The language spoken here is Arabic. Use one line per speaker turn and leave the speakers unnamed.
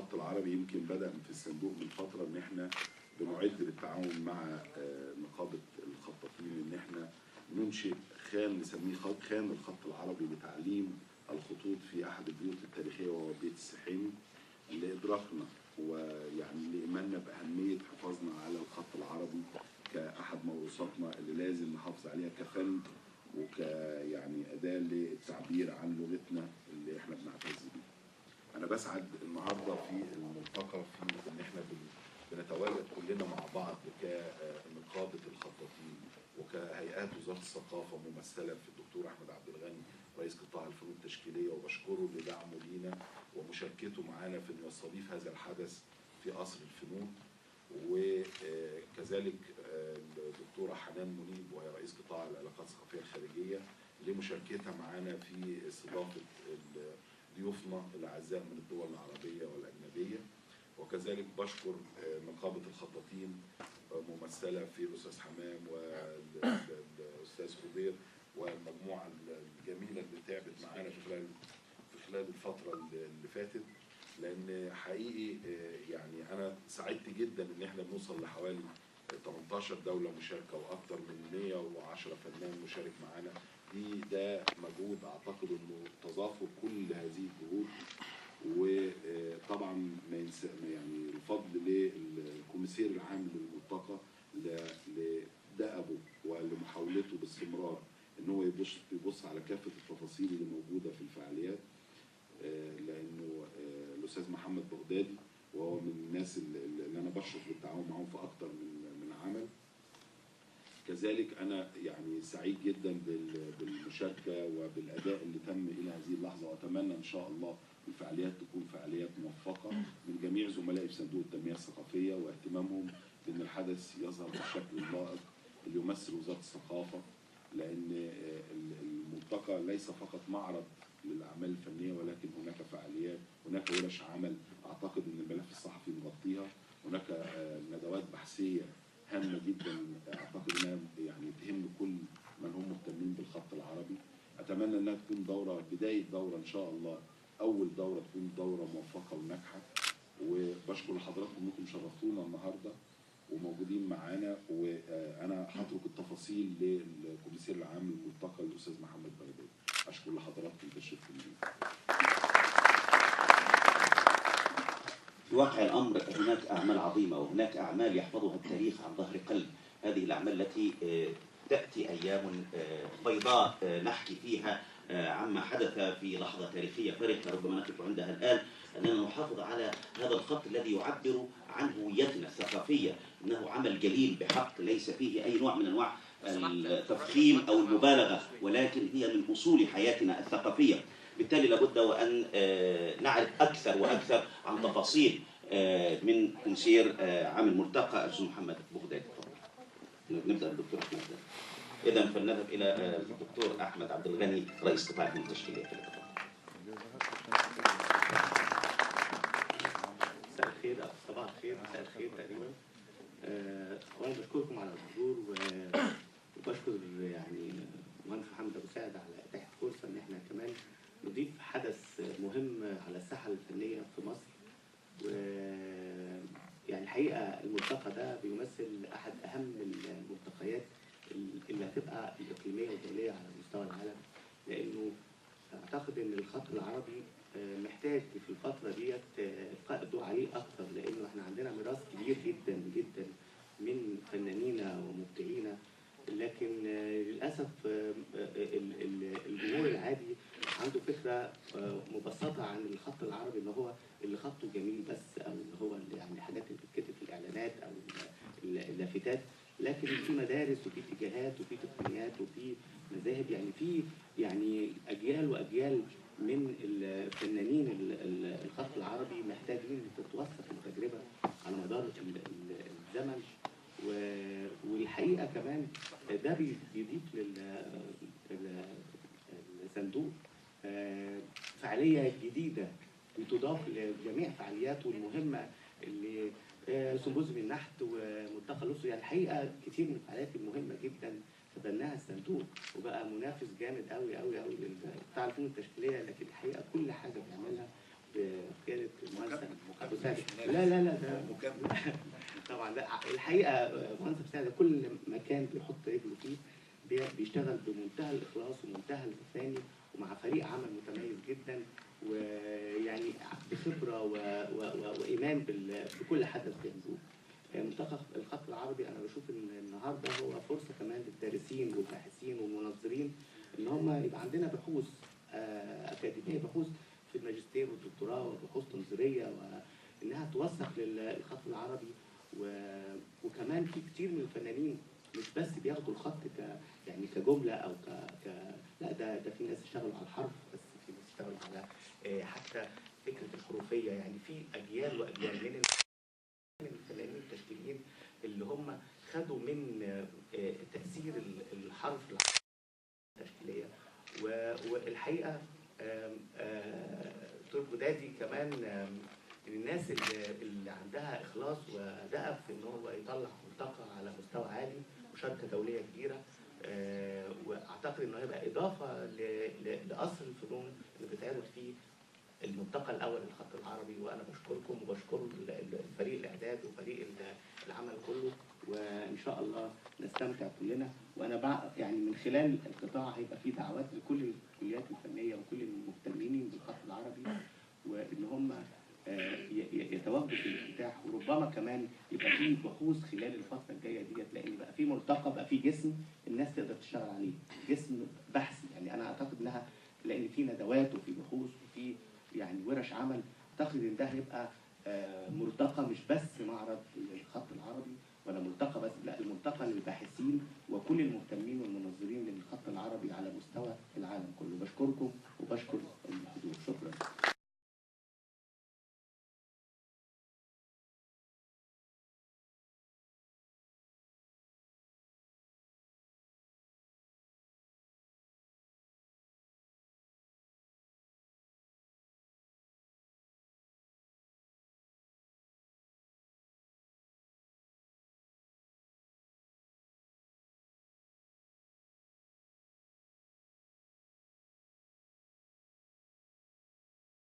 الخط العربي يمكن بدأ في الصندوق من فترة ان احنا بنعد بالتعاون مع نقابة الخطاطين ان احنا ننشئ خان نسميه خان الخط العربي لتعليم الخطوط في احد البيوت التاريخية وهو بيت السحيمي، لإدراكنا ويعني لإيماننا بأهمية حفاظنا على الخط العربي كأحد موروثاتنا اللي لازم نحافظ عليها كفن يعني أداة للتعبير عن لغتنا اللي احنا بنعتز بيها. أنا بسعد النهارده في الملتقى في إن احنا بنتواجد كلنا مع بعض كنقابة الخطاطين وكهيئات وزارة الثقافة ممثلة في الدكتور أحمد عبد الغني رئيس قطاع الفنون التشكيلية، وبشكره لدعمه لينا ومشاركته معانا في إنه يستضيف هذا الحدث في قصر الفنون، وكذلك الدكتورة حنان منيب وهي رئيس قطاع العلاقات الثقافية الخارجية لمشاركتها معانا في استضافة ضيوفنا الأعزاء من الدول العربية والأجنبية. وكذلك بشكر نقابة الخطاطين ممثلة في الأستاذ حمام والأستاذ خضير والمجموعة الجميلة اللي تعبت معانا في خلال الفترة اللي فاتت، لأن حقيقي يعني أنا سعدت جدا إن إحنا بنوصل لحوالي 18 دولة مشاركة وأكثر من 110 فنان مشارك معانا. ده مجهود أعتقد إنه تضافر كل هذه الجهود، وطبعا يعني الفضل للكوميسير العام للملتقى لدأبه ولمحاولته باستمرار ان هو يبص على كافه التفاصيل اللي موجوده في الفعاليات، لانه الاستاذ محمد بغدادي وهو من الناس اللي انا بشرف بالتعاون معاهم في اكثر من عمل. كذلك انا يعني سعيد جدا بالمشاركه وبالاداء اللي تم الى هذه اللحظه، واتمنى ان شاء الله الفعاليات تكون فعاليات موفقه من جميع زملائي في صندوق التنميه الثقافيه، واهتمامهم بان الحدث يظهر بالشكل اللائق اللي يمثل وزاره الثقافه، لان الملتقى ليس فقط معرض للاعمال الفنيه ولكن هناك فعاليات، هناك ورش عمل اعتقد ان الملف الصحفي مغطيها، هناك ندوات بحثيه هامه جدا اعتقد انها يعني تهم كل من هم مهتمين بالخط العربي. اتمنى انها تكون دوره بدايه دوره ان شاء الله، اول دوره تكون دوره موفقه وناجحه، وبشكر لحضراتكم انكم شرفتونا النهارده وموجودين معانا، وانا هترك التفاصيل للكوميسير العام للملتقى الاستاذ محمد بغدادي. اشكر لحضراتكم تشريفكم لينا.
في واقع الأمر هناك أعمال عظيمة وهناك أعمال يحفظها التاريخ عن ظهر قلب. هذه الأعمال التي تأتي أيام بيضاء نحكي فيها عما حدث في لحظة تاريخية فارقة ربما نقف عندها الآن، أننا نحافظ على هذا الخط الذي يعبر عن هويتنا الثقافية. إنه عمل جليل بحق، ليس فيه أي نوع من أنواع التفخيم أو المبالغة، ولكن هي من أصول حياتنا الثقافية. بالتالي لابد وأن نعرف أكثر وأكثر عن تفاصيل من كوميسير عام الملتقى الأستاذ محمد بغدادي. نبدأ بالدكتور أحمد. إذا فلنذهب إلى الدكتور أحمد عبد الغني رئيس قطاع الفنون التشكيلية.
مساء الخير أو صباح الخير، مساء الخير تقريبا. وأنا بشكركم على الحضور وبشكر يعني مهندس محمد أبو سعد على إتاحة فرصة إن إحنا كمان نضيف حدث مهم على الساحة الفنية في مصر. ويعني الحقيقة الملتقى ده بيمثل أحد أهم الملتقيات اللي هتبقى الإقليمية والدولية على مستوى العالم، لأنه أعتقد إن الخط العربي محتاج في الفترة ديت إلقاء الضوء عليه أكثر، لأنه إحنا عندنا ميراث كبير جدا جدا من فنانينا ومبدعينا، لكن للأسف الجمهور العادي عنده فكرة مبسطة عن الخط العربي اللي هو اللي خطه جميل بس، أو اللي هو يعني الحاجات اللي بتتكتب في الإعلانات أو اللافتات، لكن في مدارس وفي اتجاهات وفي تقنيات وفي مذاهب، يعني في يعني أجيال وأجيال من الفنانين الخط العربي محتاجين تتوثق التجربة على مدار الزمن. والحقيقة كمان ده بيضيف للصندوق فعالية جديدة بتضاف لجميع فعالياته المهمة اللي سمبوزيوم النحت وملتقى الأقصر. يعني الحقيقة كتير من الفعاليات المهمة جدا تبناها الصندوق وبقى منافس جامد قوي قوي قوي لقطاع الفنون التشكيلية، لكن الحقيقة كل حاجة بيعملها بقياده المهندس ابو
مكمل.
سعد. لا ده
مكمل.
طبعا لا، الحقيقه مهندس ابو سعد كل مكان بيحط رجله فيه بيشتغل بمنتهى الاخلاص ومنتهى التفاني ومع فريق عمل متميز جدا، ويعني بخبره وايمان بكل حدث بيعملوه. ملتقى الخط العربي انا بشوف ان النهارده هو فرصه كمان للدارسين والباحثين والمنظرين ان هم يبقى عندنا بحوث اكاديميه، بحوث في الماجستير والدكتوراه وبحوث تنظيريه، وانها توثق للخط العربي. وكمان في كتير من الفنانين مش بس بياخدوا الخط يعني كجمله او لا، ده في ناس اشتغلوا على الحرف، بس في ناس اشتغلوا على حتى فكره الحروفيه. يعني في اجيال واجيال من الفنانين التشكيليين اللي هم خدوا من تاثير الحرف التشكيليه. والحقيقه دكتور جدادي كمان من الناس اللي عندها اخلاص ودأب في ان هو يطلع ملتقى على مستوى عالي وشركه دوليه كبيره. واعتقد انه هيبقى اضافه لقصر الفنون اللي بيتعرض فيه الملتقى الاول للخط العربي. وانا بشكركم وبشكر فريق الاعداد وفريق العمل كله، وان شاء الله نستمتع كلنا. وانا يعني من خلال القطاع هيبقى في دعوات لكل الكليات الفنيه وكل المهتمين بالخط العربي، وان هم يتواجدوا في الافتتاح، وربما كمان يبقى في بحوث خلال الفتره الجايه ديت، لان بقى في ملتقى، بقى في جسم الناس تقدر تشتغل عليه، جسم بحثي. يعني انا اعتقد انها لان في ندوات وفي بحوث وفي يعني ورش عمل، اعتقد ان ده هيبقى ملتقى مش بس معرض للخط العربي ولا ملتقى بس، لا، الملتقى للباحثين وكل المهتمين والمنظرين للخط العربي على مستوى العالم كله. بشكركم وبشكر